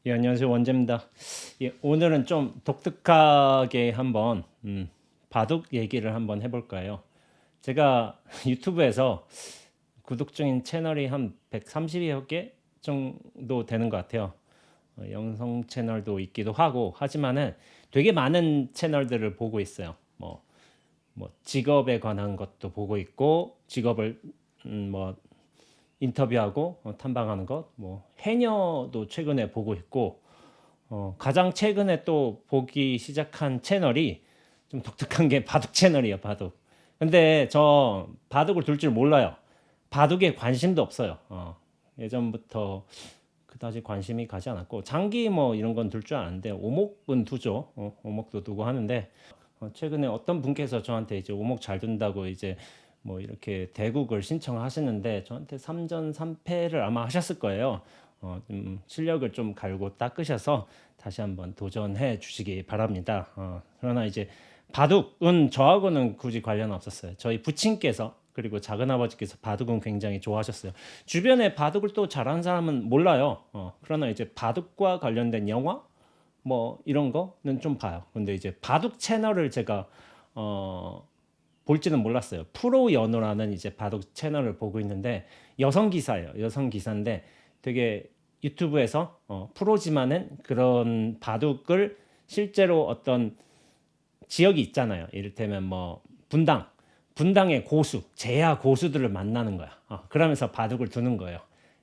예, 안녕하세요. 원재입니다. 예, 오늘은 좀 독특하게 한번 바둑 얘기를 한번 해볼까요? 제가 유튜브에서 구독 중인 채널이 한 130여 개 정도 되는 것 같아요. 영상 채널도 있기도 하고 하지만은 되게 많은 채널들을 보고 있어요. 뭐 직업에 관한 것도 보고 있고 직업을 뭐 인터뷰하고 탐방하는 것, 뭐 해녀도 최근에 보고 있고 가장 최근에 또 보기 시작한 채널이 좀 독특한 게 바둑 채널이에요, 바둑. 근데 저 바둑을 둘 줄 몰라요. 바둑에 관심도 없어요. 예전부터 그다지 관심이 가지 않았고 장기 뭐 이런 건 둘 줄 아는데 오목은 두죠. 오목도 두고 하는데 최근에 어떤 분께서 저한테 이제 오목 잘 둔다고 이제 뭐 이렇게 대국을 신청하시는데 저한테 3전 3패를 아마 하셨을 거예요. 실력을 좀 갈고 닦으셔서 다시 한번 도전해 주시기 바랍니다. 그러나 이제 바둑은 저하고는 굳이 관련 없었어요. 저희 부친께서 그리고 작은아버지께서 바둑은 굉장히 좋아하셨어요. 주변에 바둑을 또 잘하는 사람은 몰라요. 그러나 이제 바둑과 관련된 영화 뭐 이런 거는 좀 봐요. 근데 이제 바둑 채널을 제가 볼지는 몰랐어요. 프로 연호라는 이제 바둑 채널을 보고 있는데 여성 기사예요. 여성 기사인데 되게 유튜브에서 프로지만은 그런 바둑을 실제로 어떤 지역이 있잖아요. 이를테면 뭐 분당의 고수, 제야 고수들을 만나는 거야. 그러면서 바둑을 두는 거예요.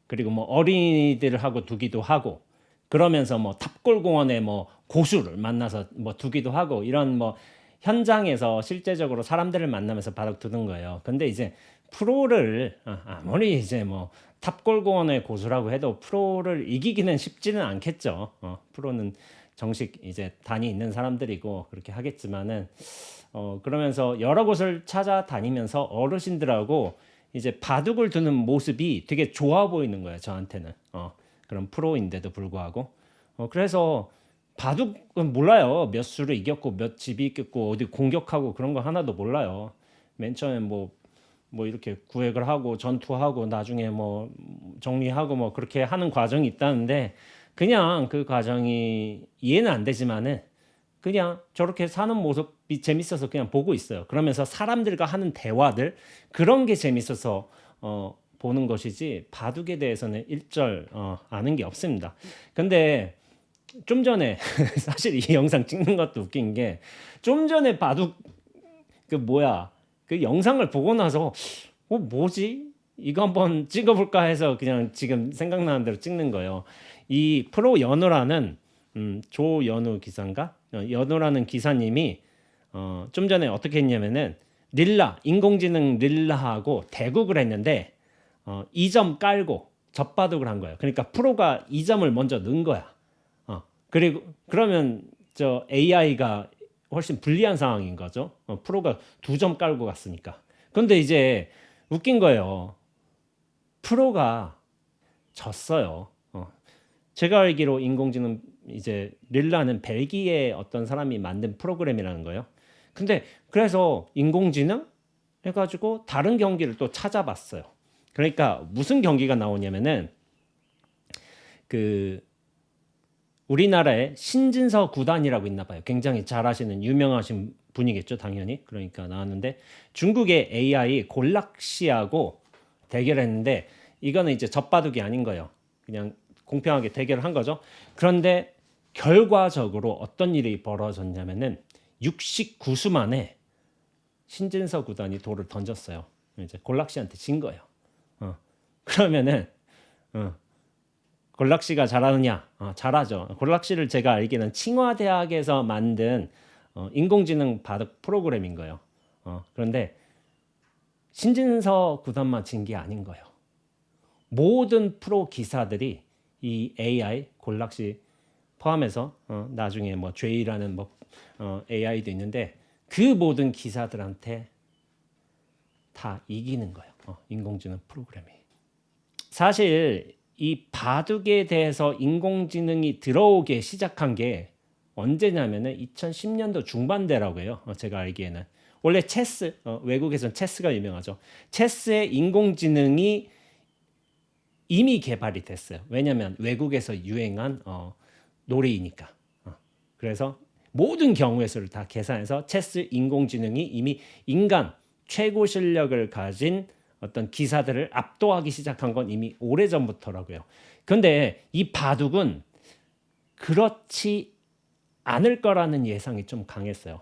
그리고 뭐 어린이들하고 두기도 하고 그러면서 뭐 탑골공원에 뭐 고수를 만나서 뭐 두기도 하고 이런 뭐 현장에서 실제적으로 사람들을 만나면서 바둑 두는 거예요. 근데 이제 프로를 아무리 이제 뭐 탑골공원의 고수라고 해도 프로를 이기기는 쉽지는 않겠죠. 프로는 정식 이제 단이 있는 사람들이고 그렇게 하겠지만은 그러면서 여러 곳을 찾아다니면서 어르신들하고 이제 바둑을 두는 모습이 되게 좋아 보이는 거예요. 저한테는 그런 프로인데도 불구하고 그래서 바둑은 몰라요. 몇 수를 이겼고 몇 집이 이겼고 어디 공격하고 그런 거 하나도 몰라요. 맨 처음에 뭐 이렇게 구획을 하고 전투하고 나중에 뭐 정리하고 뭐 그렇게 하는 과정이 있다는데 그냥 그 과정이 이해는 안 되지만은 그냥 저렇게 사는 모습이 재밌어서 그냥 보고 있어요. 그러면서 사람들과 하는 대화들 그런 게 재밌어서 보는 것이지 바둑에 대해서는 일절 아는 게 없습니다. 근데 좀 전에 사실 이 영상 찍는 것도 웃긴 게 좀 전에 바둑 그 뭐야 그 영상을 보고 나서 뭐지 이거 한번 찍어볼까 해서 그냥 지금 생각나는 대로 찍는 거예요. 이 프로 연우라는 조연우 기사인가 연우라는 기사님이 좀 전에 어떻게 했냐면은 릴라 인공지능 릴라하고 대국을 했는데 2점 깔고 젖바둑을 한 거예요. 그러니까 프로가 2점을 먼저 넣은 거야. 그리고 그러면 저 AI가 훨씬 불리한 상황인 거죠. 프로가 2점 깔고 갔으니까. 근데 이제 웃긴 거예요. 프로가 졌어요. 제가 알기로 인공지능 이제 릴라는 벨기에 어떤 사람이 만든 프로그램이라는 거예요. 근데 그래서 인공지능 해가지고 다른 경기를 또 찾아봤어요. 그러니까 무슨 경기가 나오냐면은 그 우리나라에 신진서 구단이라고 있나 봐요. 굉장히 잘하시는 유명하신 분이겠죠, 당연히. 그러니까 나왔는데 중국의 AI 골락시하고 대결했는데 이거는 이제 젖바둑이 아닌 거예요. 그냥 공평하게 대결을 한 거죠. 그런데 결과적으로 어떤 일이 벌어졌냐면은 69수 만에 신진서 구단이 돌을 던졌어요. 이제 골락시한테 진 거예요. 그러면은 골락시가 잘하느냐? 잘하죠. 골락시를 제가 알기는 칭화대학에서 만든 인공지능 바둑 프로그램인 거예요. 그런데 신진서 구단만 진 게 아닌 거예요. 모든 프로 기사들이 이 AI 골락시 포함해서 나중에 뭐 죄이라는 뭐 AI도 있는데 그 모든 기사들한테 다 이기는 거예요. 인공지능 프로그램이. 사실 이 바둑에 대해서 인공지능이 들어오게 시작한 게 언제냐면은 2010년도 중반대라고 해요. 제가 알기에는. 원래 체스, 외국에서는 체스가 유명하죠. 체스에 인공지능이 이미 개발이 됐어요. 왜냐하면 외국에서 유행한 놀이이니까. 그래서 모든 경우의 수를 다 계산해서 체스 인공지능이 이미 인간 최고 실력을 가진 어떤 기사들을 압도하기 시작한 건 이미 오래전부터라고요. 근데 이 바둑은 그렇지 않을 거라는 예상이 좀 강했어요.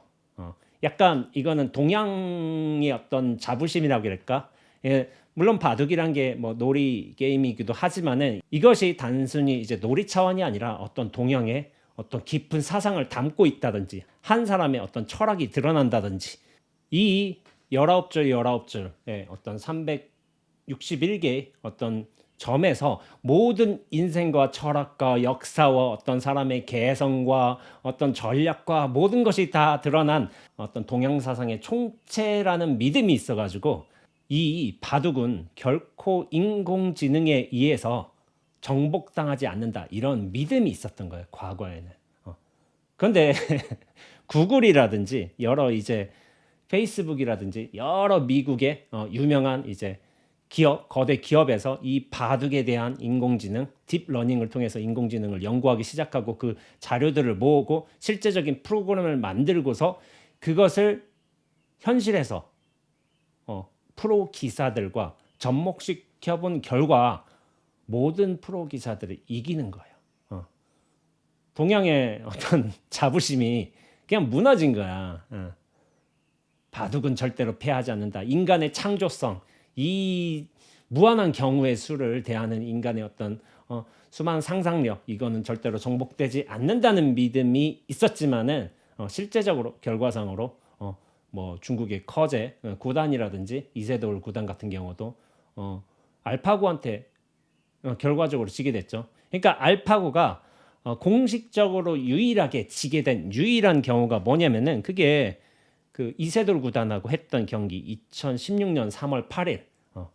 약간 이거는 동양의 어떤 자부심이라고 할까? 예, 물론 바둑이란 게 뭐 놀이 게임이기도 하지만은 이것이 단순히 이제 놀이 차원이 아니라 어떤 동양의 어떤 깊은 사상을 담고 있다든지 한 사람의 어떤 철학이 드러난다든지 이 19줄 19줄의 어떤 361개의 어떤 점에서 모든 인생과 철학과 역사와 어떤 사람의 개성과 어떤 전략과 모든 것이 다 드러난 어떤 동양 사상의 총체라는 믿음이 있어가지고 이 바둑은 결코 인공지능에 의해서 정복당하지 않는다 이런 믿음이 있었던 거예요 과거에는. 그런데 구글이라든지 여러 이제 페이스북이라든지 여러 미국의 유명한 이제 기업, 거대 기업에서 이 바둑에 대한 인공지능, 딥러닝을 통해서 인공지능을 연구하기 시작하고 그 자료들을 모으고 실제적인 프로그램을 만들고서 그것을 현실에서 프로 기사들과 접목시켜본 결과 모든 프로 기사들을 이기는 거예요. 동양의 어떤 자부심이 그냥 무너진 거야. 바둑은 절대로 패하지 않는다. 인간의 창조성, 이 무한한 경우의 수를 대하는 인간의 어떤 수많은 상상력 이거는 절대로 정복되지 않는다는 믿음이 있었지만은 실제적으로 결과상으로 뭐 중국의 커제 구단이라든지 이세돌 구단 같은 경우도 알파고한테 결과적으로 지게 됐죠. 그러니까 알파고가 공식적으로 유일하게 지게 된 유일한 경우가 뭐냐면은 그게 그 이세돌 구단하고 했던 경기 2016년 3월 8일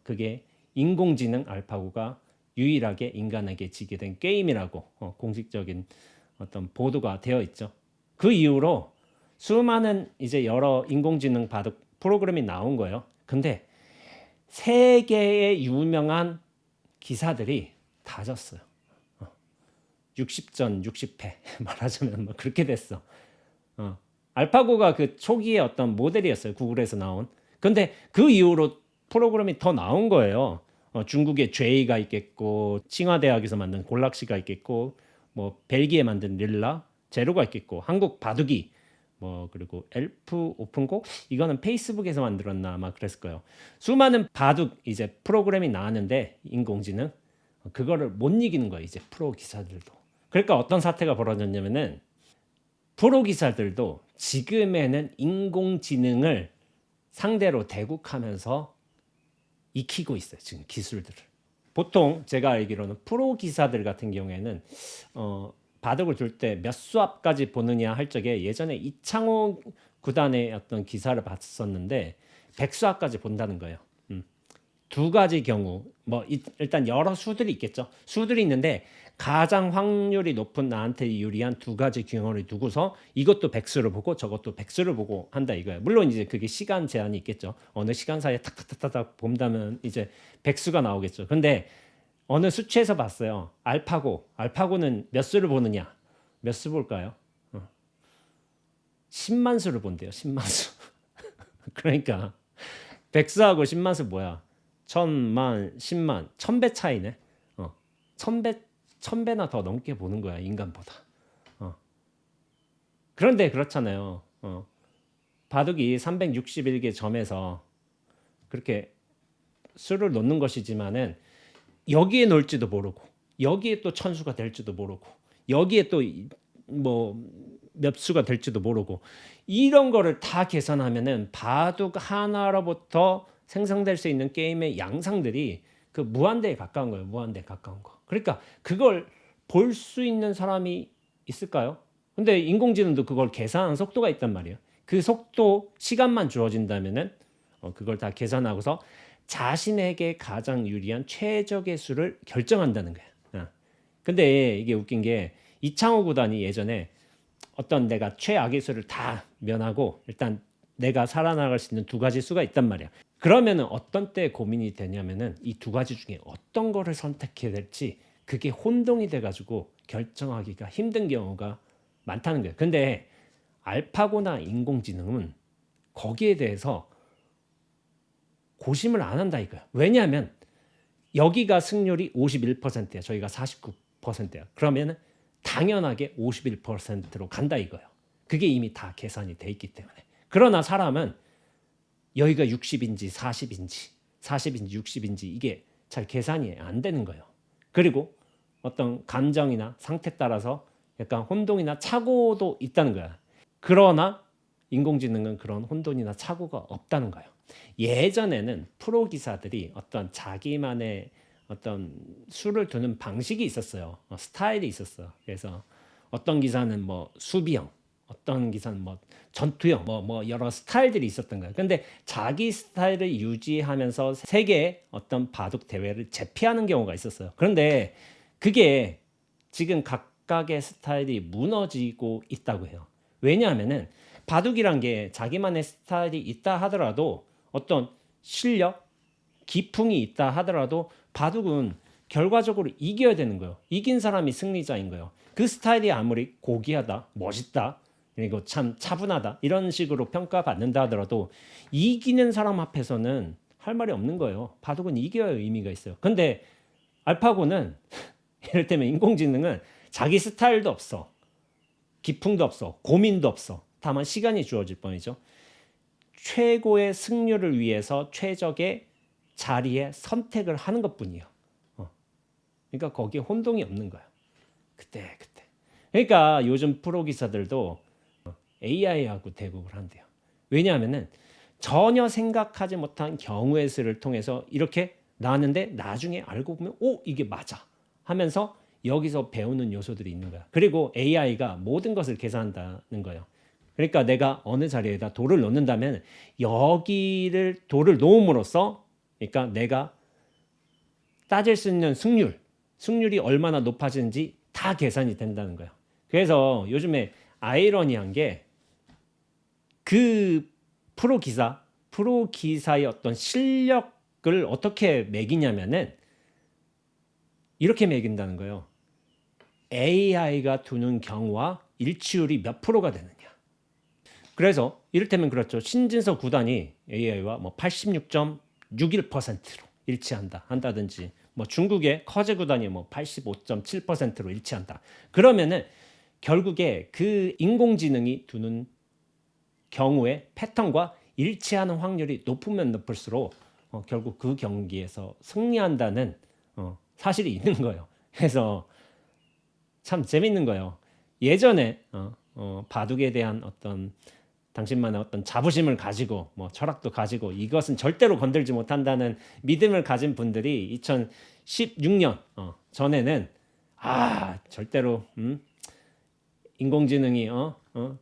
그게 인공지능 알파고가 유일하게 인간에게 지게 된 게임이라고 공식적인 어떤 보도가 되어 있죠. 그 이후로 수많은 이제 여러 인공지능 바둑 프로그램이 나온 거예요. 근데 세계의 유명한 기사들이 다 졌어요. 60전 60패 말하자면 뭐 그렇게 됐어. 알파고가 그 초기의 어떤 모델이었어요. 구글에서 나온. 근데 그 이후로 프로그램이 더 나온 거예요. 중국의 죄이가 있겠고 칭화대학에서 만든 골락시가 있겠고 뭐 벨기에 만든 릴라 제로가 있겠고 한국 바둑이 뭐 그리고 엘프 오픈고 이거는 페이스북에서 만들었나 아마 그랬을 거예요. 수많은 바둑 이제 프로그램이 나왔는데 인공지능 그거를 못 이기는 거예요. 이제 프로 기사들도. 그러니까 어떤 사태가 벌어졌냐면은 프로 기사들도 지금에는 인공지능을 상대로 대국하면서 익히고 있어요. 지금 기술들을. 보통 제가 알기로는 프로 기사들 같은 경우에는 바둑을 둘 때 몇 수 앞까지 보느냐 할 적에 예전에 이창호 구단의 어떤 기사를 봤었는데 100수 앞까지 본다는 거예요. 두 가지 경우 뭐 일단 여러 수들이 있겠죠. 수들이 있는데 가장 확률이 높은 나한테 유리한 두 가지 경우를 두고서 이것도 백수를 보고 저것도 백수를 보고 한다 이거예요. 물론 이제 그게 시간 제한이 있겠죠. 어느 시간 사이에 탁탁탁탁 본다면 이제 백수가 나오겠죠. 근데 어느 수치에서 봤어요. 알파고는 몇 수를 보느냐? 몇 수 볼까요? 10만 수를 본대요. 10만 수. 그러니까 백수하고 10만 수 뭐야? 1000만, 10만, 1000배 차이네. 1000배나 더 넘게 보는 거야 인간보다. 그런데 그렇잖아요. 바둑이 361개 점에서 그렇게 수를 놓는 것이지만은 여기에 놓을지도 모르고 여기에 또 천수가 될지도 모르고 여기에 또 뭐 몇 수가 될지도 모르고 이런 거를 다 계산하면은 바둑 하나로부터 생성될 수 있는 게임의 양상들이 그 무한대에 가까운 거예요. 무한대에 가까운 거. 그러니까 그걸 볼 수 있는 사람이 있을까요? 근데 인공지능도 그걸 계산하는 속도가 있단 말이에요. 그 속도 시간만 주어진다면은 그걸 다 계산하고서 자신에게 가장 유리한 최적의 수를 결정한다는 거야. 근데 이게 웃긴 게 이창호 구단이 예전에 어떤 내가 최악의 수를 다 면하고 일단 내가 살아나갈 수 있는 두 가지 수가 있단 말이야. 그러면은 어떤 때 고민이 되냐면은 이 두 가지 중에 어떤 거를 선택해야 될지 그게 혼동이 돼가지고 결정하기가 힘든 경우가 많다는 거예요. 근데 알파고나 인공지능은 거기에 대해서 고심을 안 한다 이거야. 왜냐하면 여기가 승률이 51%야. 저희가 49%야. 그러면 당연하게 51%로 간다 이거예요. 그게 이미 다 계산이 돼 있기 때문에. 그러나 사람은 여기가 60인지 40인지 40인지 60인지 이게 잘 계산이 안 되는 거예요. 그리고 어떤 감정이나 상태 따라서 약간 혼동이나 착오도 있다는 거야. 그러나 인공지능은 그런 혼돈이나 착오가 없다는 거예요. 예전에는 프로 기사들이 어떤 자기만의 어떤 수를 두는 방식이 있었어요. 스타일이 있었어요. 그래서 어떤 기사는 뭐 수비형, 어떤 기사는 뭐 전투형, 뭐 여러 스타일들이 있었던 거예요. 근데 자기 스타일을 유지하면서 세계의 어떤 바둑 대회를 제패하는 경우가 있었어요. 그런데 그게 지금 각각의 스타일이 무너지고 있다고 해요. 왜냐하면은 바둑이란 게 자기만의 스타일이 있다 하더라도 어떤 실력, 기풍이 있다 하더라도 바둑은 결과적으로 이겨야 되는 거예요. 이긴 사람이 승리자인 거예요. 그 스타일이 아무리 고귀하다, 멋있다, 그리고 참 차분하다 이런 식으로 평가받는다 하더라도 이기는 사람 앞에서는 할 말이 없는 거예요. 바둑은 이겨야 의미가 있어요. 근데 알파고는 이를테면 인공지능은 자기 스타일도 없어. 기풍도 없어. 고민도 없어. 다만 시간이 주어질 뿐이죠. 최고의 승률을 위해서 최적의 자리에 선택을 하는 것뿐이에요. 그러니까 거기에 혼동이 없는 거예요. 그때. 그러니까 요즘 프로 기사들도 AI하고 대국을 한대요. 왜냐하면은 전혀 생각하지 못한 경우의 수를 통해서 이렇게 나왔는데 나중에 알고 보면 이게 맞아 하면서 여기서 배우는 요소들이 있는 거야. 그리고 AI가 모든 것을 계산한다는 거예요. 그러니까 내가 어느 자리에다 돌을 놓는다면 여기를 돌을 놓음으로써 그러니까 내가 따질 수 있는 승률이 얼마나 높아지는지 다 계산이 된다는 거예요. 그래서 요즘에 아이러니한 게 그 프로 기사의 어떤 실력을 어떻게 매기냐면은 이렇게 매긴다는 거예요. AI가 두는 경우와 일치율이 몇 프로가 되느냐. 그래서 이를테면 그렇죠. 신진서 구단이 AI와 뭐 86.61%로 일치한다 한다든지 뭐 중국의 커제 구단이 뭐 85.7%로 일치한다. 그러면은 결국에 그 인공지능이 두는 경우의 패턴과 일치하는 확률이 높으면 높을수록 결국 그 경기에서 승리한다는 사실이 있는 거예요. 그래서 참 재밌는 거예요. 예전에 바둑에 대한 어떤 당신만의 어떤 자부심을 가지고 뭐 철학도 가지고 이것은 절대로 건들지 못한다는 믿음을 가진 분들이 2016년 전에는 절대로 인공지능이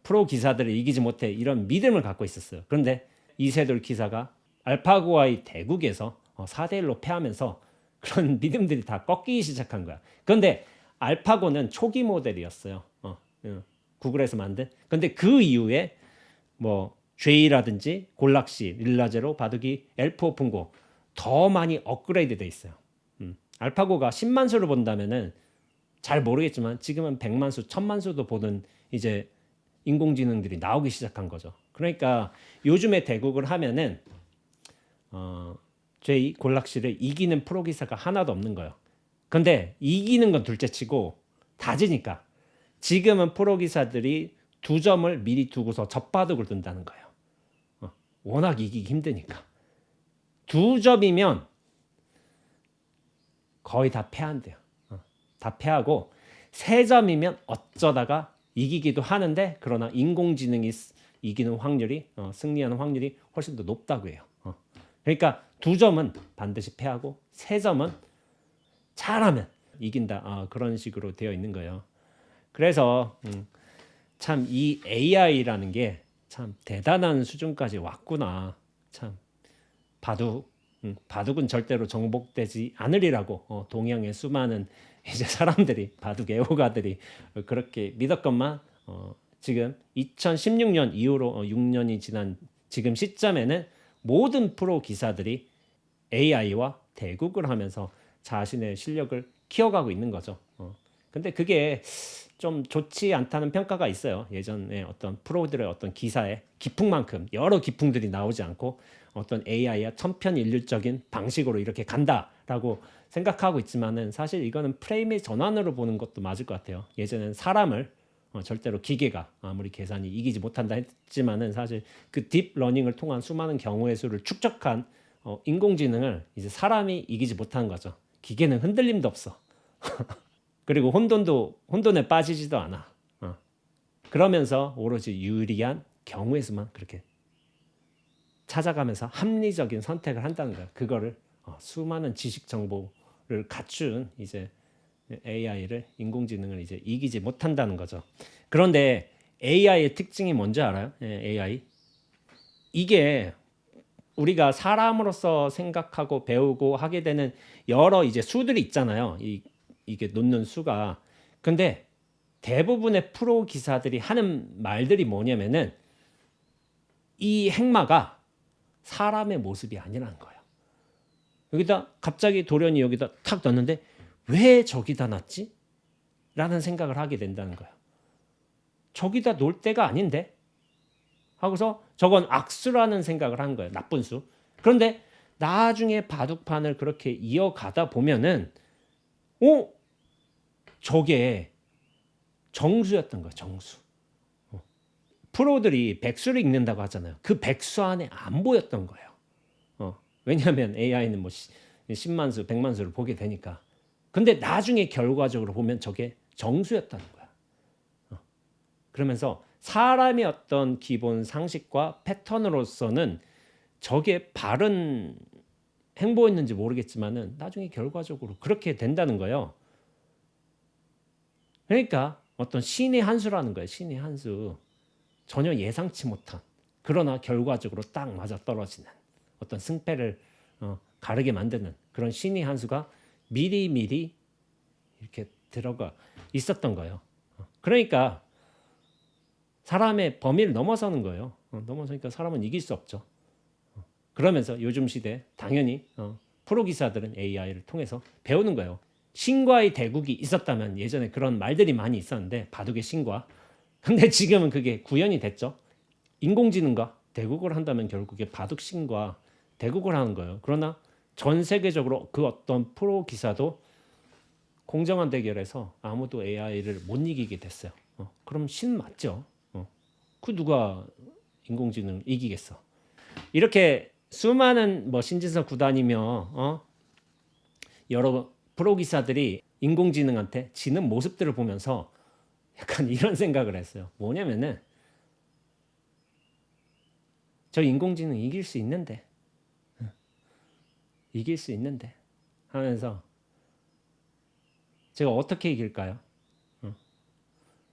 프로 기사들을 이기지 못해 이런 믿음을 갖고 있었어요. 그런데 이세돌 기사가 알파고와의 대국에서 4대1로 패하면서 그런 믿음들이 다 꺾이기 시작한 거야. 그런데 알파고는 초기 모델이었어요. 구글에서 만든. 근데 그 이후에 뭐 죄이라든지 골락시, 릴라제로, 바둑이, 엘프 오픈고 더 많이 업그레이드 돼 있어요. 알파고가 10만 수를 본다면은 잘 모르겠지만 지금은 100만 수, 1000만 수도 보는 이제 인공지능들이 나오기 시작한 거죠. 그러니까 요즘에 대국을 하면은 죄이 골락시를 이기는 프로 기사가 하나도 없는 거예요. 근데 이기는 건 둘째치고 다지니까 지금은 프로 기사들이 2점을 미리 두고서 젖바둑을 둔다는 거예요. 워낙 이기기 힘드니까 2점이면 거의 다 패한대요. 다 패하고 3점이면 어쩌다가 이기기도 하는데 그러나 인공지능이 이기는 확률이 승리하는 확률이 훨씬 더 높다고 해요. 그러니까 2점은 반드시 패하고 3점은 잘하면 이긴다. 그런 식으로 되어 있는 거예요. 그래서 참 이 AI라는 게 참 대단한 수준까지 왔구나. 참 바둑은 절대로 정복되지 않으리라고 동양의 수많은 이제 사람들이 바둑 애호가들이 그렇게 믿었건만 지금 2016년 이후로 6년이 지난 지금 시점에는 모든 프로 기사들이 AI와 대국을 하면서 자신의 실력을 키워가고 있는 거죠. 근데 그게 좀 좋지 않다는 평가가 있어요. 예전에 어떤 프로들의 어떤 기사에 기풍만큼 여러 기풍들이 나오지 않고 어떤 AI야 천편일률적인 방식으로 이렇게 간다라고 생각하고 있지만은 사실 이거는 프레임의 전환으로 보는 것도 맞을 것 같아요. 예전엔 사람을 절대로 기계가 아무리 계산이 이기지 못한다 했지만은 사실 그 딥러닝을 통한 수많은 경우의 수를 축적한 인공지능을 이제 사람이 이기지 못하는 거죠. 기계는 흔들림도 없어. 그리고 혼돈에 빠지지도 않아. 그러면서 오로지 유리한 경우의 수만 그렇게 찾아가면서 합리적인 선택을 한다는 거야. 그거를 수많은 지식 정보를 갖춘 이제 AI를 인공지능을 이제 이기지 못한다는 거죠. 그런데 AI의 특징이 뭔지 알아요? AI 이게 우리가 사람으로서 생각하고 배우고 하게 되는 여러 이제 수들이 있잖아요. 이게 놓는 수가. 근데 대부분의 프로 기사들이 하는 말들이 뭐냐면은 이 행마가 사람의 모습이 아니라는 거예요. 여기다 갑자기 돌연히 여기다 탁 넣었는데 왜 저기다 놨지? 라는 생각을 하게 된다는 거예요. 저기다 놓을 때가 아닌데? 하고서 저건 악수라는 생각을 한 거예요. 나쁜 수. 그런데 나중에 바둑판을 그렇게 이어가다 보면은 저게 정수였던 거예요. 정수. 프로들이 백수를 읽는다고 하잖아요. 그 백수 안에 안 보였던 거예요. 왜냐하면 AI는 뭐 10만 수, 100만 수를 보게 되니까. 근데 나중에 결과적으로 보면 저게 정수였다는 거야. 그러면서 사람의 어떤 기본 상식과 패턴으로서는 저게 바른 행보였는지 모르겠지만은 나중에 결과적으로 그렇게 된다는 거예요. 그러니까 어떤 신의 한 수라는 거예요. 신의 한 수. 전혀 예상치 못한 그러나 결과적으로 딱 맞아 떨어지는 어떤 승패를 가르게 만드는 그런 신의 한 수가 미리미리 이렇게 들어가 있었던 거예요. 그러니까 사람의 범위를 넘어서는 거예요. 넘어서니까 사람은 이길 수 없죠. 그러면서 요즘 시대 당연히 프로 기사들은 AI를 통해서 배우는 거예요. 신과의 대국이 있었다면 예전에 그런 말들이 많이 있었는데 바둑의 신과. 근데 지금은 그게 구현이 됐죠. 인공지능과 대국을 한다면 결국에 바둑 신과 대국을 하는 거예요. 그러나 전 세계적으로 그 어떤 프로 기사도 공정한 대결에서 아무도 AI를 못 이기게 됐어요. 그럼 신 맞죠? 그 누가 인공지능 이기겠어? 이렇게 수많은 뭐 신진서 구단이며 여러 프로 기사들이 인공지능한테 지는 모습들을 보면서 약간 이런 생각을 했어요. 뭐냐면은 저 인공지능 이길 수 있는데 하면서 제가 어떻게 이길까요?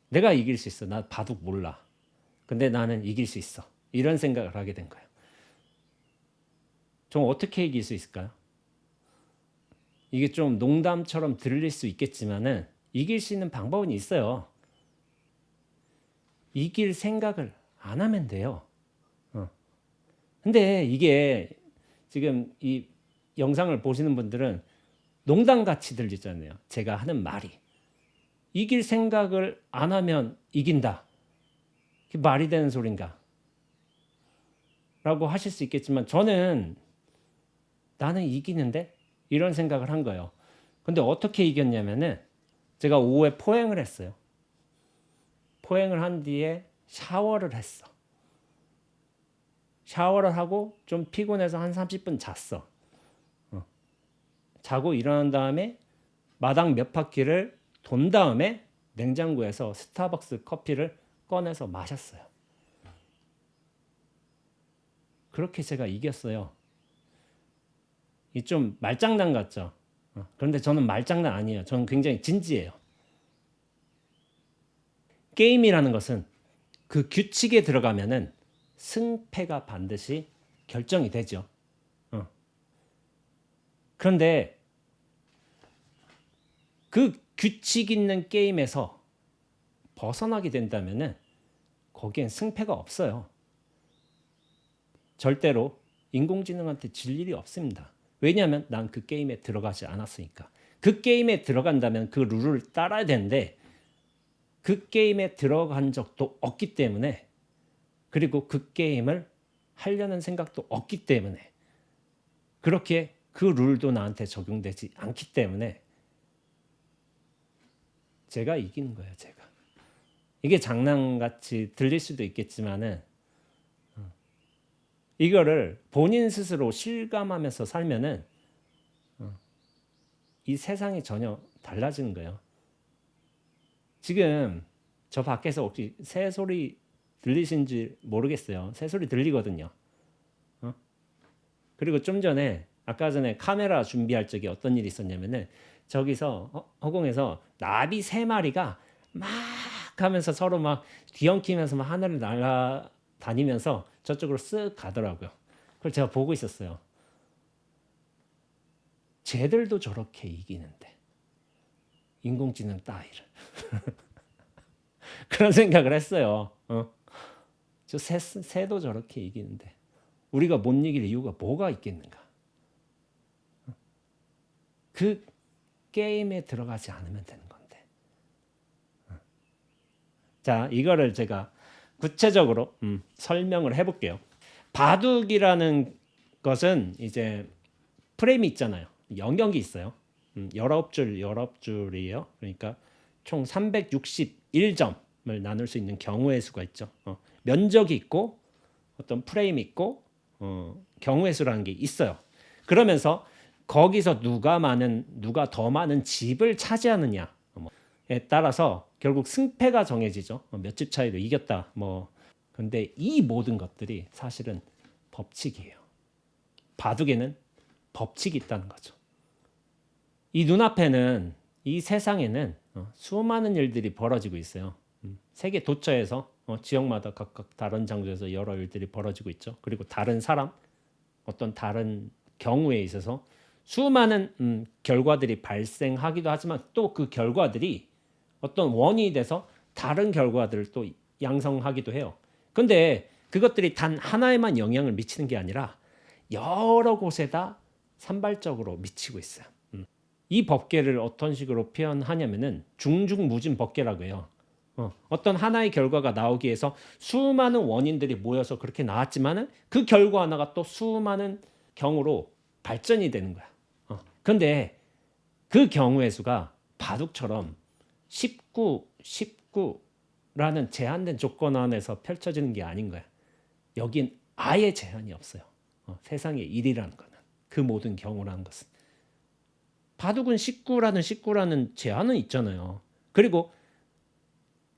내가 이길 수 있어. 나 바둑 몰라. 근데 나는 이길 수 있어. 이런 생각을 하게 된 거예요. 좀 어떻게 이길 수 있을까요? 이게 좀 농담처럼 들릴 수 있겠지만은 이길 수 있는 방법은 있어요. 이길 생각을 안 하면 돼요. 근데 이게 지금 이 영상을 보시는 분들은 농담같이 들리잖아요. 제가 하는 말이. 이길 생각을 안 하면 이긴다. 그게 말이 되는 소린가? 라고 하실 수 있겠지만 저는 나는 이기는데? 이런 생각을 한 거예요. 근데 어떻게 이겼냐면은 제가 오후에 포행을 했어요. 포행을 한 뒤에 샤워를 했어. 샤워를 하고 좀 피곤해서 한 30분 잤어. 자고 일어난 다음에 마당 몇 바퀴를 돈 다음에 냉장고에서 스타벅스 커피를 꺼내서 마셨어요. 그렇게 제가 이겼어요. 이 좀 말장난 같죠? 그런데 저는 말장난 아니에요. 저는 굉장히 진지해요. 게임이라는 것은 그 규칙에 들어가면은 승패가 반드시 결정이 되죠. 그런데 그 규칙 있는 게임에서 벗어나게 된다면은 거기엔 승패가 없어요. 절대로 인공지능한테 질 일이 없습니다. 왜냐하면 난 그 게임에 들어가지 않았으니까. 그 게임에 들어간다면 그 룰을 따라야 되는데 그 게임에 들어간 적도 없기 때문에 그리고 그 게임을 하려는 생각도 없기 때문에 그렇게 그 룰도 나한테 적용되지 않기 때문에 제가 이기는 거예요. 제가. 이게 장난같이 들릴 수도 있겠지만은 이거를 본인 스스로 실감하면서 살면은 이 세상이 전혀 달라지는 거예요. 지금 저 밖에서 혹시 새 소리 들리신지 모르겠어요. 새 소리 들리거든요. 그리고 좀 전에 아까 전에 카메라 준비할 적에 어떤 일이 있었냐면은 저기서 허공에서 나비 3마리가 막 하면서 서로 막 뒤엉키면서 막 하늘을 날아다니면서 저쪽으로 쓱 가더라고요. 그걸 제가 보고 있었어요. 쟤들도 저렇게 이기는데 인공지능 따위를 그런 생각을 했어요. 저 새도 저렇게 이기는데 우리가 못 이길 이유가 뭐가 있겠는가? 그 게임에 들어가지 않으면 되는 건데. 자, 이거를 제가 구체적으로 설명을 해볼게요. 바둑이라는 것은 이제 프레임이 있잖아요. 영역이 있어요. 19줄이에요. 그러니까 총 361점을 나눌 수 있는 경우의 수가 있죠. 면적이 있고 어떤 프레임이 있고 경우의 수라는 게 있어요. 그러면서 거기서 누가 더 많은 집을 차지하느냐에 따라서 결국 승패가 정해지죠. 몇 집 차이로 이겼다. 근데 이 모든 것들이 사실은 법칙이에요. 바둑에는 법칙이 있다는 거죠. 이 눈앞에는 이 세상에는 수많은 일들이 벌어지고 있어요. 세계 도처에서 지역마다 각각 다른 장소에서 여러 일들이 벌어지고 있죠. 그리고 다른 사람, 어떤 다른 경우에 있어서 수많은 결과들이 발생하기도 하지만 또 그 결과들이 어떤 원인이 돼서 다른 결과들을 또 양성하기도 해요. 근데 그것들이 단 하나에만 영향을 미치는 게 아니라 여러 곳에다 산발적으로 미치고 있어요. 이 법계를 어떤 식으로 표현하냐면은 중중무진 법계라고 해요. 어떤 하나의 결과가 나오기 위해서 수많은 원인들이 모여서 그렇게 나왔지만은 그 결과 하나가 또 수많은 경우로 발전이 되는 거야. 근데 그 경우의 수가 바둑처럼 19, 19라는 제한된 조건 안에서 펼쳐지는 게 아닌 거야. 여긴 아예 제한이 없어요. 세상의 일이라는 거는 그 모든 경우라는 것은 바둑은 19라는 제한은 있잖아요. 그리고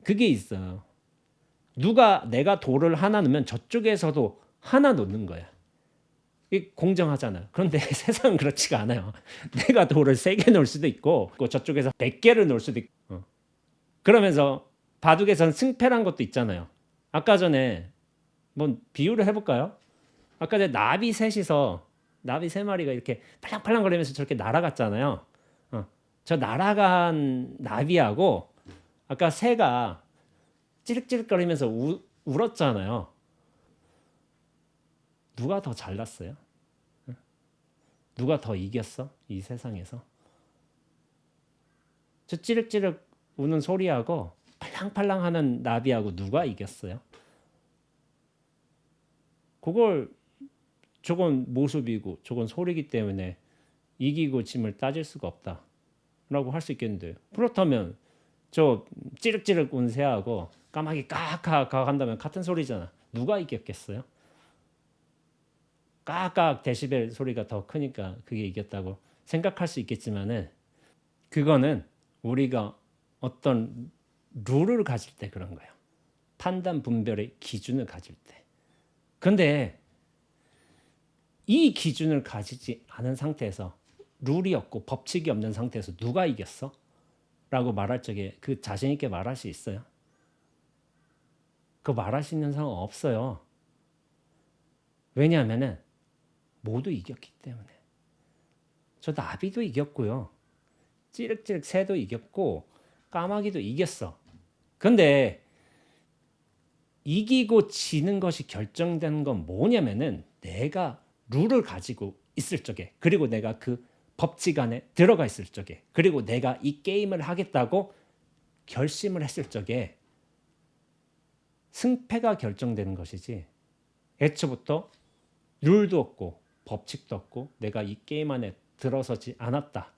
그게 있어요. 내가 돌을 하나 넣으면 저쪽에서도 하나 놓는 거야. 이게 공정하잖아요. 그런데 세상은 그렇지가 않아요. 내가 돌을 3개 놓을 수도 있고 저쪽에서 100개를 놓을 수도 있고 그러면서 바둑에서는 승패란 것도 있잖아요. 아까 전에 비유를 해볼까요? 아까 전에 나비 3마리가 이렇게 팔랑팔랑 거리면서 저렇게 날아갔잖아요. 저 날아간 나비하고 아까 새가 찌릿찌릿거리면서 울었잖아요. 누가 더 잘났어요? 누가 더 이겼어? 이 세상에서? 저 찌릿찌릿 우는 소리하고 팔랑팔랑 하는 나비하고 누가 이겼어요? 저건 모습이고 저건 소리이기 때문에 이기고 짐을 따질 수가 없다라고 할 수 있겠는데 그렇다면 저 찌륵찌륵 운 새하고 까마귀 까악까악 한다면 같은 소리잖아. 누가 이겼겠어요? 까악 데시벨 소리가 더 크니까 그게 이겼다고 생각할 수 있겠지만은 그거는 우리가 어떤 룰을 가질 때 그런 거예요. 판단 분별의 기준을 가질 때. 근데 이 기준을 가지지 않은 상태에서 룰이 없고 법칙이 없는 상태에서 누가 이겼어? 라고 말할 적에 그 자신 있게 말할 수 있어요? 그 말할 수 있는 상황 없어요. 왜냐하면은 모두 이겼기 때문에. 저 나비도 이겼고요. 찌륵찌륵 새도 이겼고 까마귀도 이겼어. 근데 이기고 지는 것이 결정되는 건 뭐냐면은 내가 룰을 가지고 있을 적에 그리고 내가 그 법칙 안에 들어가 있을 적에, 그리고 내가 이 게임을 하겠다고 결심을 했을 적에 승패가 결정되는 것이지, 애초부터 룰도 없고 법칙도 없고 내가 이 게임 안에 들어서지 않았다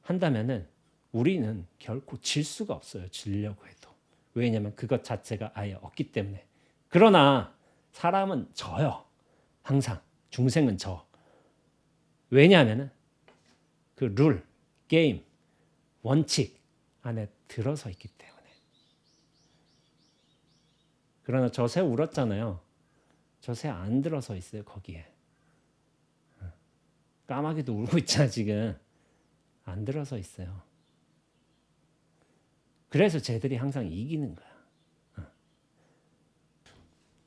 한다면은 우리는 결코 질 수가 없어요. 지려고 해도. 왜냐하면 그것 자체가 아예 없기 때문에. 그러나 사람은 져요. 항상 중생은 져. 왜냐하면 그 룰, 게임, 원칙 안에 들어서 있기 때문에. 그러나 저 새 울었잖아요. 저 새 안 들어서 있어요. 거기에. 까마귀도 울고 있잖아 지금. 안 들어서 있어요. 그래서 쟤들이 항상 이기는 거야.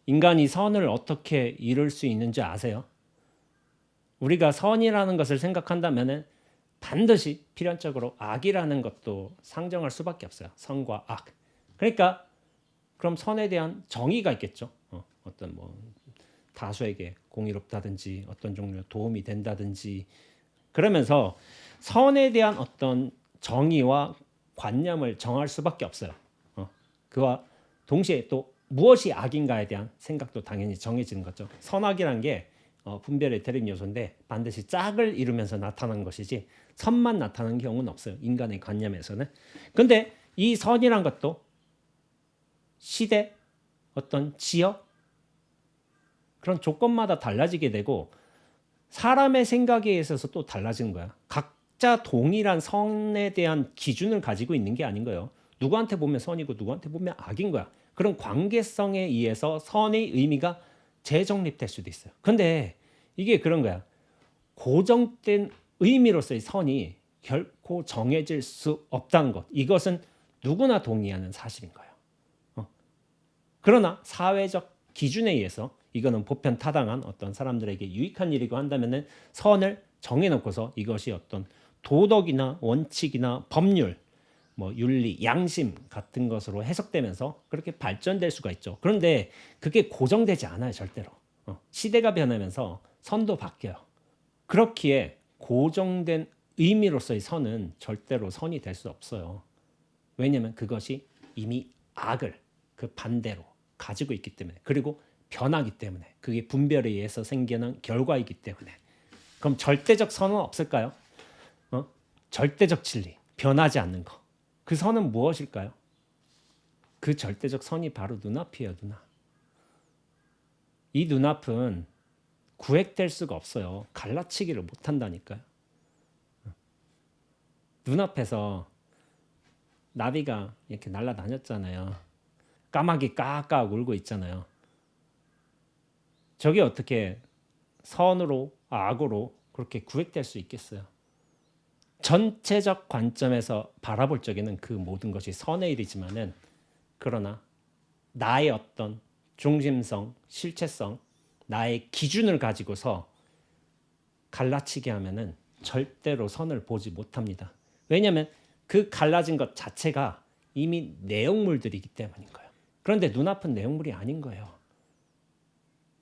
인간이 선을 어떻게 이룰 수 있는지 아세요? 우리가 선이라는 것을 생각한다면 반드시 필연적으로 악이라는 것도 상정할 수밖에 없어요. 선과 악. 그러니까 그럼 선에 대한 정의가 있겠죠. 어떤 뭐 다수에게 공의롭다든지 어떤 종류의 도움이 된다든지, 그러면서 선에 대한 어떤 정의와 관념을 정할 수밖에 없어요. 그와 동시에 또 무엇이 악인가에 대한 생각도 당연히 정해지는 거죠. 선악이란 게 분별의 대립 요소인데 반드시 짝을 이루면서 나타나는 것이지 선만 나타나는 경우는 없어요. 인간의 관념에서는. 근데 이 선이란 것도 시대, 어떤 지역, 그런 조건마다 달라지게 되고 사람의 생각에 있어서 또 달라지는 거야. 각자 동일한 선에 대한 기준을 가지고 있는 게 아닌 거예요. 누구한테 보면 선이고 누구한테 보면 악인 거야. 그런 관계성에 의해서 선의 의미가 재정립될 수도 있어요. 근데 이게 그런 거야. 고정된 의미로서의 선이 결코 정해질 수 없다는 것. 이것은 누구나 동의하는 사실인 거예요. 그러나 사회적 기준에 의해서 이거는 보편타당한 어떤 사람들에게 유익한 일이고 한다면은 선을 정해놓고서 이것이 어떤 도덕이나 원칙이나 법률, 뭐 윤리, 양심 같은 것으로 해석되면서 그렇게 발전될 수가 있죠. 그런데 그게 고정되지 않아요, 절대로. 시대가 변하면서 선도 바뀌어요. 그렇기에 고정된 의미로서의 선은 절대로 선이 될 수 없어요. 왜냐하면 그것이 이미 악을 그 반대로 가지고 있기 때문에, 그리고 변하기 때문에, 그게 분별에 의해서 생겨난 결과이기 때문에. 그럼 절대적 선은 없을까요? 절대적 진리, 변하지 않는 거. 그 선은 무엇일까요? 그 절대적 선이 바로 눈앞이에요, 눈앞. 이 눈앞은 구획될 수가 없어요. 갈라치기를 못한다니까요. 눈앞에서 나비가 이렇게 날아다녔잖아요. 까마귀 까까 울고 있잖아요. 저게 어떻게 선으로 악으로 그렇게 구획될 수 있겠어요? 전체적 관점에서 바라볼 적에는 그 모든 것이 선의 일이지만은, 그러나 나의 어떤 중심성, 실체성, 나의 기준을 가지고서 갈라치게 하면은 절대로 선을 보지 못합니다. 왜냐하면 그 갈라진 것 자체가 이미 내용물들이기 때문인 거예요. 그런데 눈앞은 내용물이 아닌 거예요.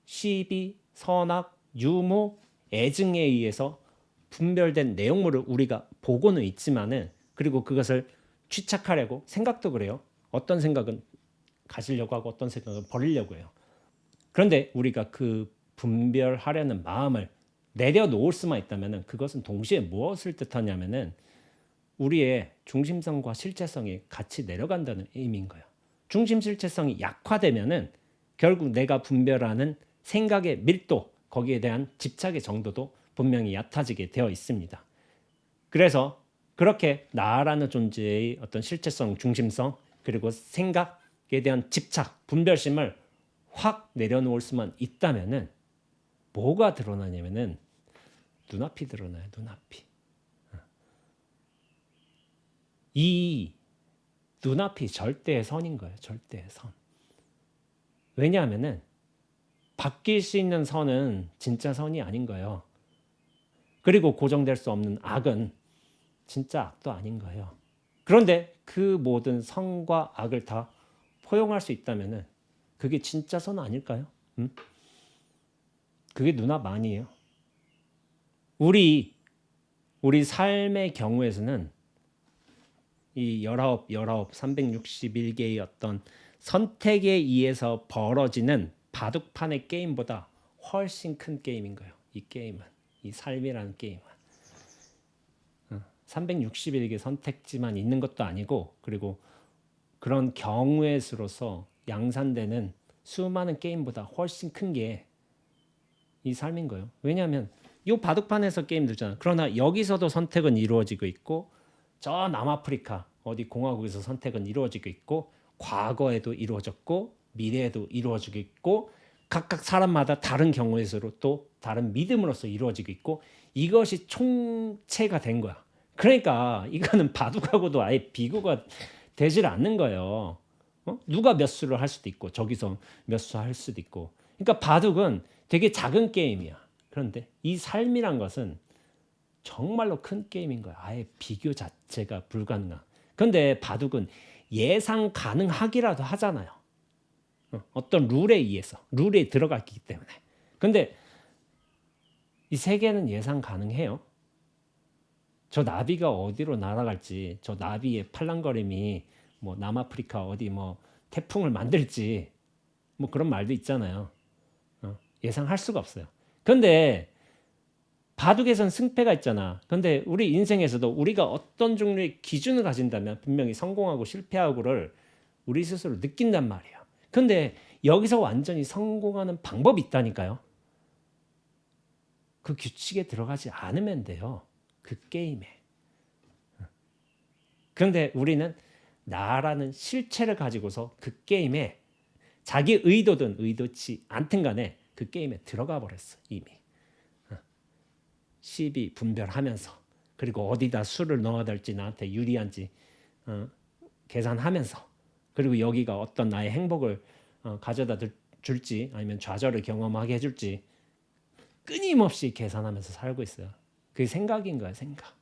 시비, 선악, 유무, 애증에 의해서 분별된 내용물을 우리가 보고는 있지만은, 그리고 그것을 취착하려고 생각도 그래요. 어떤 생각은 가지려고 하고 어떤 생각은 버리려고 해요. 그런데 우리가 그 분별하려는 마음을 내려놓을 수만 있다면은 그것은 동시에 무엇을 뜻하냐면은 우리의 중심성과 실체성이 같이 내려간다는 의미인 거예요. 중심 실체성이 약화되면은 결국 내가 분별하는 생각의 밀도, 거기에 대한 집착의 정도도 분명히 얕아지게 되어 있습니다. 그래서 그렇게 나라는 존재의 어떤 실체성, 중심성, 그리고 생각에 대한 집착, 분별심을 확 내려놓을 수만 있다면은 뭐가 드러나냐면은 눈앞이 드러나요. 눈앞이. 이 눈앞이 절대의 선인 거예요. 절대의 선. 왜냐하면은 바뀔 수 있는 선은 진짜 선이 아닌 거예요. 그리고 고정될 수 없는 악은 진짜 악도 아닌 거예요. 그런데 그 모든 선과 악을 다 포용할 수 있다면은 그게 진짜 선 아닐까요? 그게 눈앞 아니에요. 우리 우리 삶의 경우에서는 이 361개의 어떤 선택에 의해서 벌어지는 바둑판의 게임보다 훨씬 큰 게임인 거예요. 이 게임은, 이 삶이라는 게임은 361개 선택지만 있는 것도 아니고, 그리고 그런 경우의 수로서 양산되는 수많은 게임보다 훨씬 큰 게 이 삶인 거예요. 왜냐하면 이 바둑판에서 게임 두잖아. 그러나 여기서도 선택은 이루어지고 있고, 저 남아프리카 어디 공화국에서 선택은 이루어지고 있고, 과거에도 이루어졌고 미래에도 이루어지고 있고, 각각 사람마다 다른 경우의 수로 또 다른 믿음으로서 이루어지고 있고, 이것이 총체가 된 거야. 그러니까 이거는 바둑하고도 아예 비교가 되질 않는 거예요. 누가 몇 수를 할 수도 있고, 저기서 몇 수 할 수도 있고. 그러니까 바둑은 되게 작은 게임이야. 그런데 이 삶이란 것은 정말로 큰 게임인 거야. 아예 비교 자체가 불가능한. 그런데 바둑은 예상 가능하기라도 하잖아요. 어떤 룰에 의해서, 룰에 들어갔기 때문에. 근데 이 세계는 예상 가능해요. 저 나비가 어디로 날아갈지, 저 나비의 팔랑거림이 뭐 남아프리카 어디 뭐 태풍을 만들지, 뭐 그런 말도 있잖아요. 예상할 수가 없어요. 근데 바둑에선 승패가 있잖아. 근데 우리 인생에서도 우리가 어떤 종류의 기준을 가진다면 분명히 성공하고 실패하고를 우리 스스로 느낀단 말이에요. 근데 여기서 완전히 성공하는 방법이 있다니까요. 그 규칙에 들어가지 않으면 돼요. 그 게임에. 그런데 우리는 나라는 실체를 가지고서 그 게임에 자기 의도든 의도치 않든 간에 그 게임에 들어가 버렸어. 이미. 시비 분별하면서, 그리고 어디다 수를 넣어야 될지, 나한테 유리한지 계산하면서, 그리고 여기가 어떤 나의 행복을 가져다 줄지 아니면 좌절을 경험하게 해줄지 끊임없이 계산하면서 살고 있어요. 그게 생각인 거야, 생각.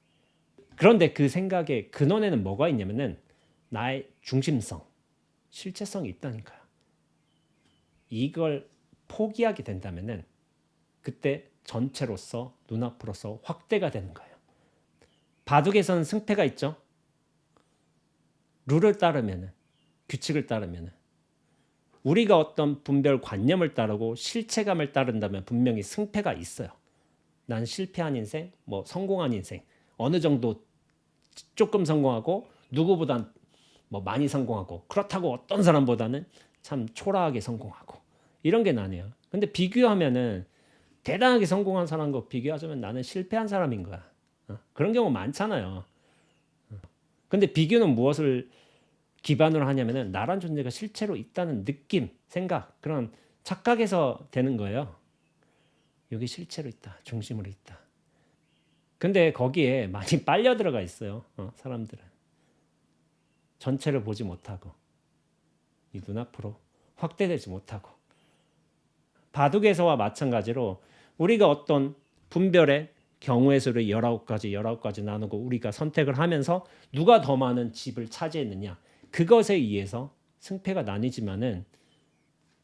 그런데 그 생각의 근원에는 뭐가 있냐면은 나의 중심성, 실체성이 있다니까요. 이걸 포기하게 된다면은 그때 전체로서 눈앞으로서 확대가 되는 거예요. 바둑에서는 승패가 있죠. 룰을 따르면은, 규칙을 따르면은, 우리가 어떤 분별 관념을 따르고 실체감을 따른다면 분명히 승패가 있어요. 난 실패한 인생, 뭐 성공한 인생, 어느 정도 조금 성공하고 누구보단 뭐 많이 성공하고, 그렇다고 어떤 사람보다는 참 초라하게 성공하고, 이런 게 나네요. 근데 비교하면은 대단하게 성공한 사람과 비교하자면 나는 실패한 사람인 거야. 그런 경우 많잖아요. 근데 비교는 무엇을 기반으로 하냐면은 나란 존재가 실제로 있다는 느낌, 생각, 그런 착각에서 되는 거예요. 여기 실제로 있다, 중심으로 있다. 근데 거기에 많이 빨려 들어가 있어요. 사람들은 전체를 보지 못하고, 이 눈앞으로 확대되지 못하고. 바둑에서와 마찬가지로 우리가 어떤 분별의 경우의 수를 19가지 나누고 우리가 선택을 하면서 누가 더 많은 집을 차지했느냐, 그것에 의해서 승패가 나뉘지만은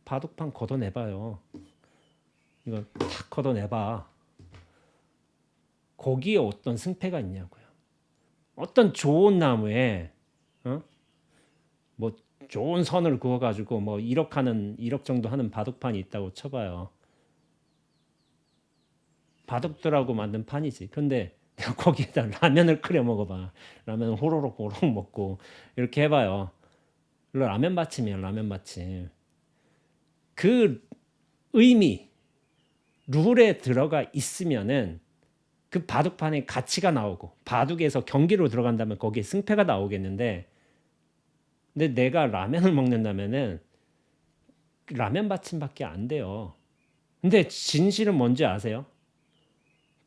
바둑판 걷어내봐요. 이거 탁 걷어내봐. 거기에 어떤 승패가 있냐고요. 어떤 좋은 나무에 뭐 좋은 선을 그어가지고 뭐 1억 정도 하는 바둑판이 있다고 쳐봐요. 바둑들하고 만든 판이지. 근데 내가 거기에다 라면을 끓여 먹어봐. 라면 호로록 먹고 이렇게 해봐요. 라면 받침이야, 라면 받침. 그 의미, 룰에 들어가 있으면은 그 바둑판에 가치가 나오고, 바둑에서 경기로 들어간다면 거기에 승패가 나오겠는데, 근데 내가 라면을 먹는다면은 라면 받침밖에 안 돼요. 근데 진실은 뭔지 아세요?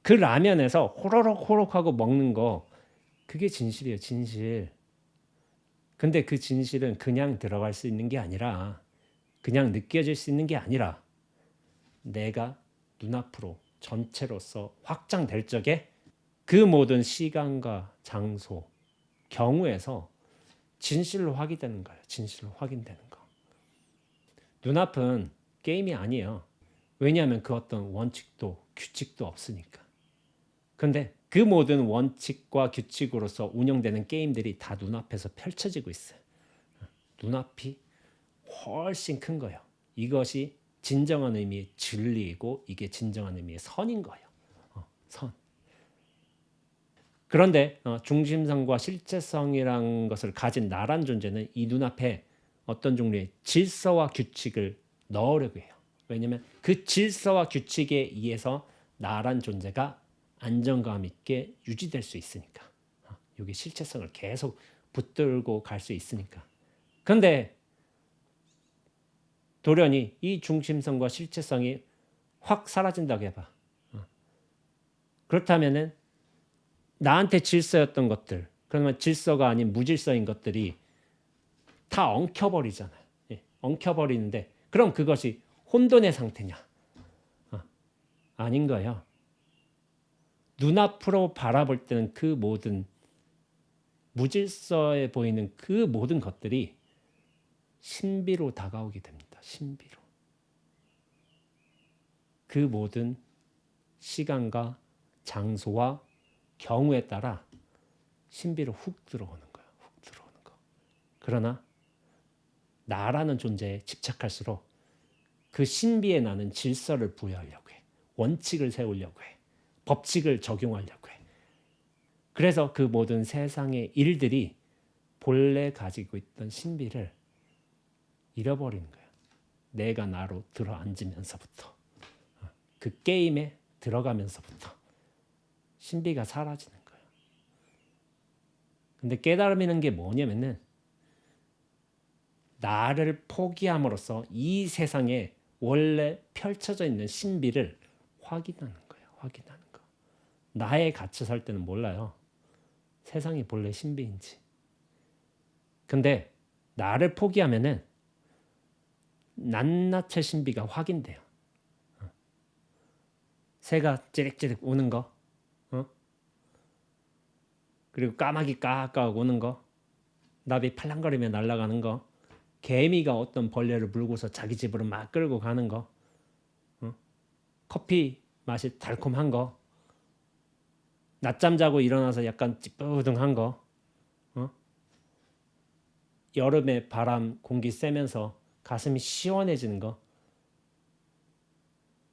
그 라면에서 호로록 하고 먹는 거, 그게 진실이에요, 진실. 근데 그 진실은 그냥 들어갈 수 있는 게 아니라, 그냥 느껴질 수 있는 게 아니라, 내가 눈앞으로 전체로서 확장될 적에 그 모든 시간과 장소, 경우에서 진실로 확인되는 거예요. 진실로 확인되는 거. 눈앞은 게임이 아니에요. 왜냐하면 그 어떤 원칙도 규칙도 없으니까. 근데 그 모든 원칙과 규칙으로서 운영되는 게임들이 다 눈앞에서 펼쳐지고 있어요. 눈앞이 훨씬 큰 거예요. 이것이 진정한 의미의 진리이고 이게 진정한 의미의 선인 거예요. 선. 그런데 중심성과 실체성이란 것을 가진 나란 존재는 이 눈앞에 어떤 종류의 질서와 규칙을 넣으려고 해요. 왜냐하면 그 질서와 규칙에 의해서 나란 존재가 안정감 있게 유지될 수 있으니까. 여기 실체성을 계속 붙들고 갈 수 있으니까. 그런데 돌연히 이 중심성과 실체성이 확 사라진다고 해봐. 그렇다면은 나한테 질서였던 것들, 그러면 질서가 아닌 무질서인 것들이 다 엉켜버리잖아요. 엉켜버리는데 그럼 그것이 혼돈의 상태냐? 아닌 거예요. 눈앞으로 바라볼 때는 그 모든 무질서해 보이는 그 모든 것들이 신비로 다가오게 됩니다. 신비로. 그 모든 시간과 장소와 경우에 따라 신비로 훅 들어오는 거예요. 훅 들어오는 거. 그러나 나라는 존재에 집착할수록 그 신비에 나는 질서를 부여하려고 해. 원칙을 세우려고 해. 법칙을 적용하려고 해. 그래서 그 모든 세상의 일들이 본래 가지고 있던 신비를 잃어버리는 거예요. 내가 나로 들어앉으면서부터. 그 게임에 들어가면서부터 신비가 사라지는 거예요. 근데 깨달음이라는 게 뭐냐면은 나를 포기함으로써 이 세상에 원래 펼쳐져 있는 신비를 확인하는 거예요. 확인하는 거. 나에 갇혀 살 때는 몰라요. 세상이 본래 신비인지. 근데 나를 포기하면은 낱낱의 신비가 확인돼요. 새가 찌릿찌릿 우는 거, 그리고 까마귀 까까악 우는 거, 나비 팔랑거리며 날아가는 거, 개미가 어떤 벌레를 물고서 자기 집으로 막 끌고 가는 거, 커피 맛이 달콤한 거, 낮잠 자고 일어나서 약간 찌뿌둥한 거, 여름에 바람 공기 쐬면서 가슴이 시원해지는 거,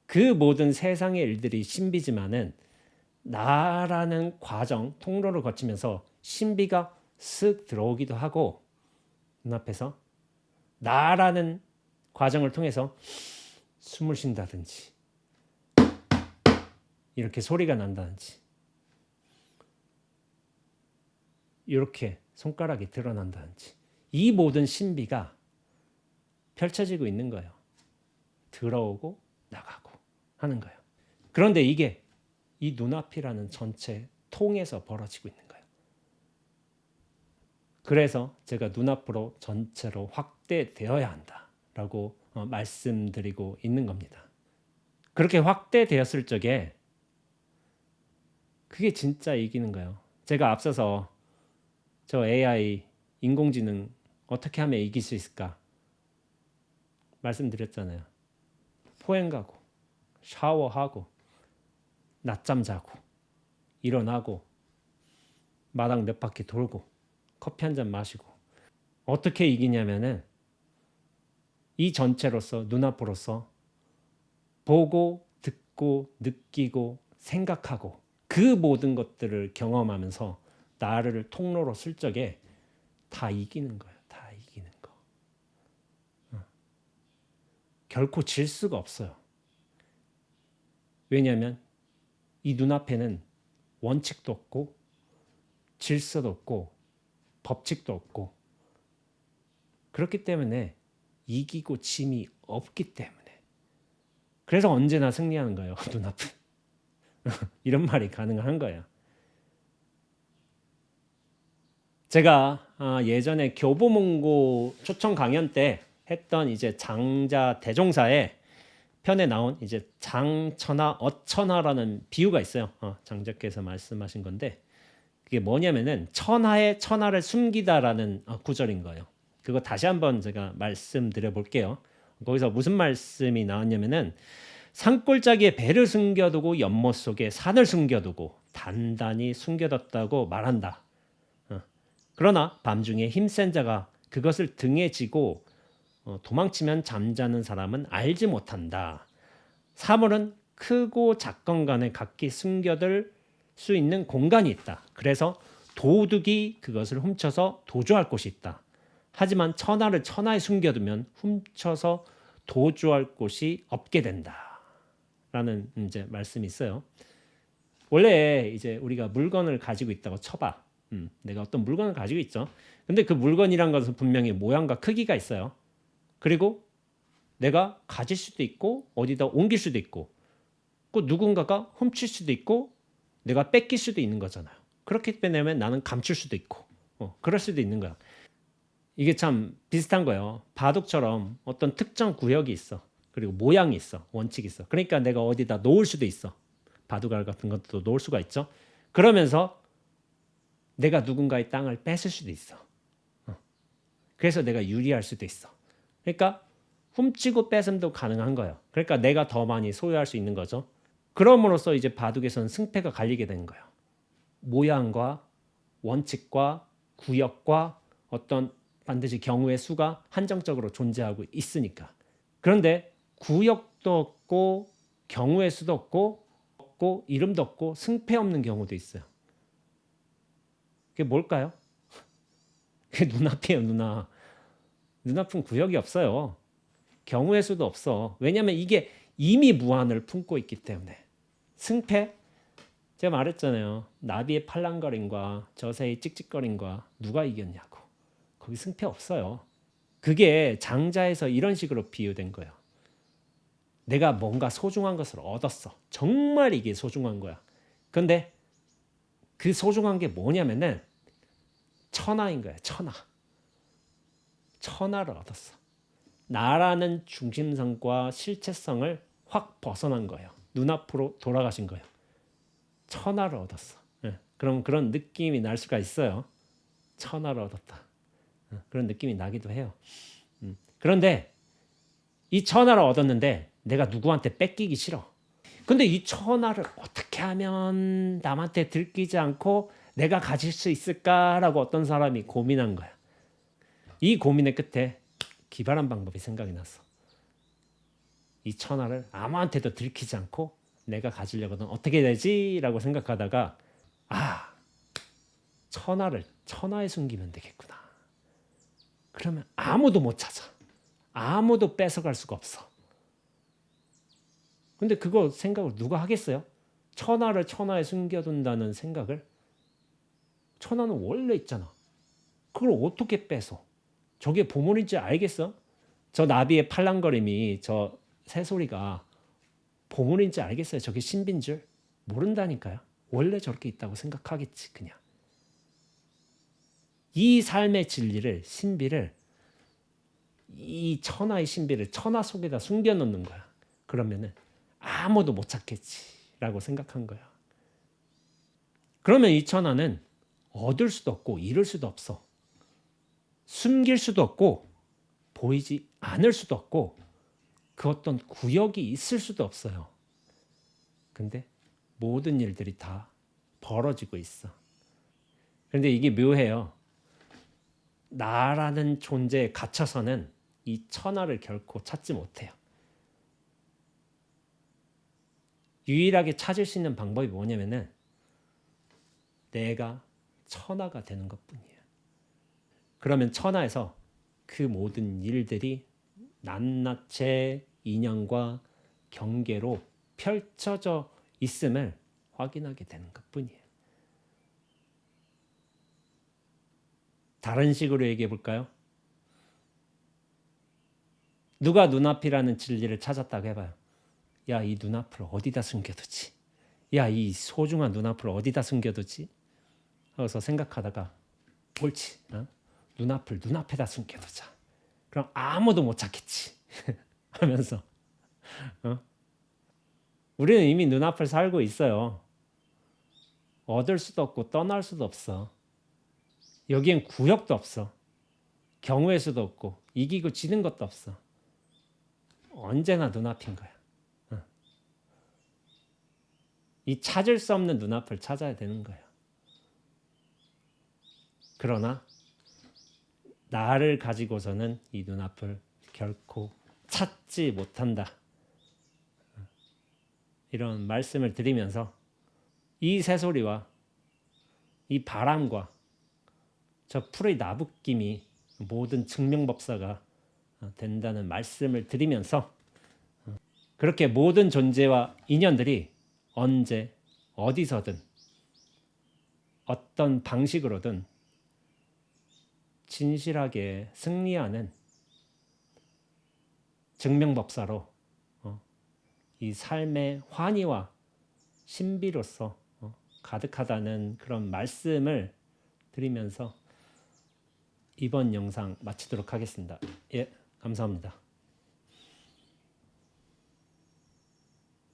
그 모든 세상의 일들이 신비지만은 나라는 과정, 통로를 거치면서 신비가 쓱 들어오기도 하고 눈앞에서 나라는 과정을 통해서 숨을 쉰다든지 이렇게 소리가 난다든지 이렇게 손가락이 드러난다든지 이 모든 신비가 펼쳐지고 있는 거예요. 들어오고 나가고 하는 거예요. 그런데 이게 이 눈앞이라는 전체 통에서 벌어지고 있는 거예요. 그래서 제가 눈앞으로 전체로 확대되어야 한다라고 말씀드리고 있는 겁니다. 그렇게 확대되었을 적에 그게 진짜 이기는 거예요. 제가 앞서서 저 AI 인공지능 어떻게 하면 이길 수 있을까 말씀드렸잖아요. 포행 가고 샤워하고 낮잠 자고 일어나고 마당 몇 바퀴 돌고 커피 한 잔 마시고 어떻게 이기냐면은 이 전체로서 눈앞으로서 보고 듣고 느끼고 생각하고 그 모든 것들을 경험하면서 나를 통로로 쓸 적에 다 이기는 거예요. 다 이기는 거. 결코 질 수가 없어요. 왜냐하면 이 눈앞에는 원칙도 없고 질서도 없고 법칙도 없고 그렇기 때문에 이기고 짐이 없기 때문에 그래서 언제나 승리하는 거예요. 눈앞은. 이런 말이 가능한 거예요. 제가 예전에 교보문고 초청 강연 때 했던 이제 장자 대종사에 편에 나온 이제 장천하 어천하라는 비유가 있어요. 장자께서 말씀하신 건데 그게 뭐냐면은 천하에 천하를 숨기다라는 구절인 거예요. 그거 다시 한번 제가 말씀드려 볼게요. 거기서 무슨 말씀이 나왔냐면은 산골짜기에 배를 숨겨두고 연못 속에 산을 숨겨두고 단단히 숨겨뒀다고 말한다. 그러나 밤중에 힘센 자가 그것을 등에 지고 도망치면 잠자는 사람은 알지 못한다. 사물은 크고 작건 간에 각기 숨겨둘 수 있는 공간이 있다. 그래서 도둑이 그것을 훔쳐서 도주할 곳이 있다. 하지만 천하를 천하에 숨겨두면 훔쳐서 도주할 곳이 없게 된다. 라는 이제 말씀이 있어요. 원래 이제 우리가 물건을 가지고 있다고 쳐봐. 내가 어떤 물건을 가지고 있죠. 근데 그 물건이란 것은 분명히 모양과 크기가 있어요. 그리고 내가 가질 수도 있고 어디다 옮길 수도 있고 또 누군가가 훔칠 수도 있고 내가 뺏길 수도 있는 거잖아요. 그렇기 때문에 나는 감출 수도 있고 그럴 수도 있는 거야. 이게 참 비슷한 거예요. 바둑처럼 어떤 특정 구역이 있어. 그리고 모양이 있어. 원칙이 있어. 그러니까 내가 어디다 놓을 수도 있어. 바둑알 같은 것도 놓을 수가 있죠. 그러면서 내가 누군가의 땅을 뺏을 수도 있어. 그래서 내가 유리할 수도 있어. 그러니까 훔치고 뺏음도 가능한 거예요. 그러니까 내가 더 많이 소유할 수 있는 거죠. 그럼으로써 이제 바둑에서는 승패가 갈리게 되는 거예요. 모양과 원칙과 구역과 어떤 반드시 경우의 수가 한정적으로 존재하고 있으니까. 그런데 구역도 없고 경우의 수도 없고 이름도 없고 승패 없는 경우도 있어요. 그게 뭘까요? 그게 눈앞이에요. 눈앞은 구역이 없어요. 경우의 수도 없어. 왜냐하면 이게 이미 무한을 품고 있기 때문에. 승패? 제가 말했잖아요. 나비의 팔랑거림과 저새의 찍찍거림과 누가 이겼냐고. 거기 승패 없어요. 그게 장자에서 이런 식으로 비유된 거예요. 내가 뭔가 소중한 것을 얻었어. 정말 이게 소중한 거야. 근데 그 소중한 게 뭐냐면은 천하인 거야. 천하를 얻었어. 나라는 중심성과 실체성을 확 벗어난 거예요. 눈앞으로 돌아가신 거예요. 천하를 얻었어. 그럼 그런 느낌이 날 수가 있어요. 천하를 얻었다. 그런 느낌이 나기도 해요. 그런데 이 천하를 얻었는데 내가 누구한테 뺏기기 싫어. 근데 이 천하를 어떻게 하면 남한테 들키지 않고 내가 가질 수 있을까라고 어떤 사람이 고민한 거야. 이 고민의 끝에 기발한 방법이 생각이 났어. 이 천하를 아무한테도 들키지 않고 내가 가지려거든 어떻게 되지? 라고 생각하다가 천하를 천하에 숨기면 되겠구나. 그러면 아무도 못 찾아. 아무도 뺏어갈 수가 없어. 근데 그거 생각을 누가 하겠어요? 천하를 천하에 숨겨둔다는 생각을. 천하는 원래 있잖아. 그걸 어떻게 뺏어? 저게 보물인지 알겠어? 저 나비의 팔랑거림이 저 새소리가 보물인지 알겠어요? 저게 신비인 줄? 모른다니까요. 원래 저렇게 있다고 생각하겠지 그냥. 이 삶의 진리를 신비를 이 천하의 신비를 천하 속에다 숨겨놓는 거야. 그러면은 아무도 못 찾겠지라고 생각한 거야. 그러면 이 천하는 얻을 수도 없고 잃을 수도 없어. 숨길 수도 없고 보이지 않을 수도 없고 그 어떤 구역이 있을 수도 없어요. 근데 모든 일들이 다 벌어지고 있어. 그런데 이게 묘해요. 나라는 존재에 갇혀서는 이 천하를 결코 찾지 못해요. 유일하게 찾을 수 있는 방법이 뭐냐면은 내가 천하가 되는 것뿐이에요. 그러면 천하에서 그 모든 일들이 낱낱의 인연과 경계로 펼쳐져 있음을 확인하게 되는 것뿐이에요. 다른 식으로 얘기해 볼까요? 누가 눈앞이라는 진리를 찾았다고 해봐요. 야, 이 눈앞을 어디다 숨겨두지? 야, 이 소중한 눈앞을 어디다 숨겨두지? 하고서 생각하다가 옳지. 눈앞을 눈앞에다 숨겨두자. 그럼 아무도 못 찾겠지. 하면서 우리는 이미 눈앞을 살고 있어요. 얻을 수도 없고 떠날 수도 없어. 여기엔 구역도 없어. 경우의 수도 없고 이기고 지는 것도 없어. 언제나 눈앞인 거야. 이 찾을 수 없는 눈앞을 찾아야 되는 거예요. 그러나 나를 가지고서는 이 눈앞을 결코 찾지 못한다. 이런 말씀을 드리면서 이 새소리와 이 바람과 저 풀의 나부김이 모든 증명법사가 된다는 말씀을 드리면서 그렇게 모든 존재와 인연들이 언제 어디서든 어떤 방식으로든 진실하게 승리하는 증명법사로 이 삶의 환희와 신비로서 가득하다는 그런 말씀을 드리면서 이번 영상 마치도록 하겠습니다. 예, 감사합니다.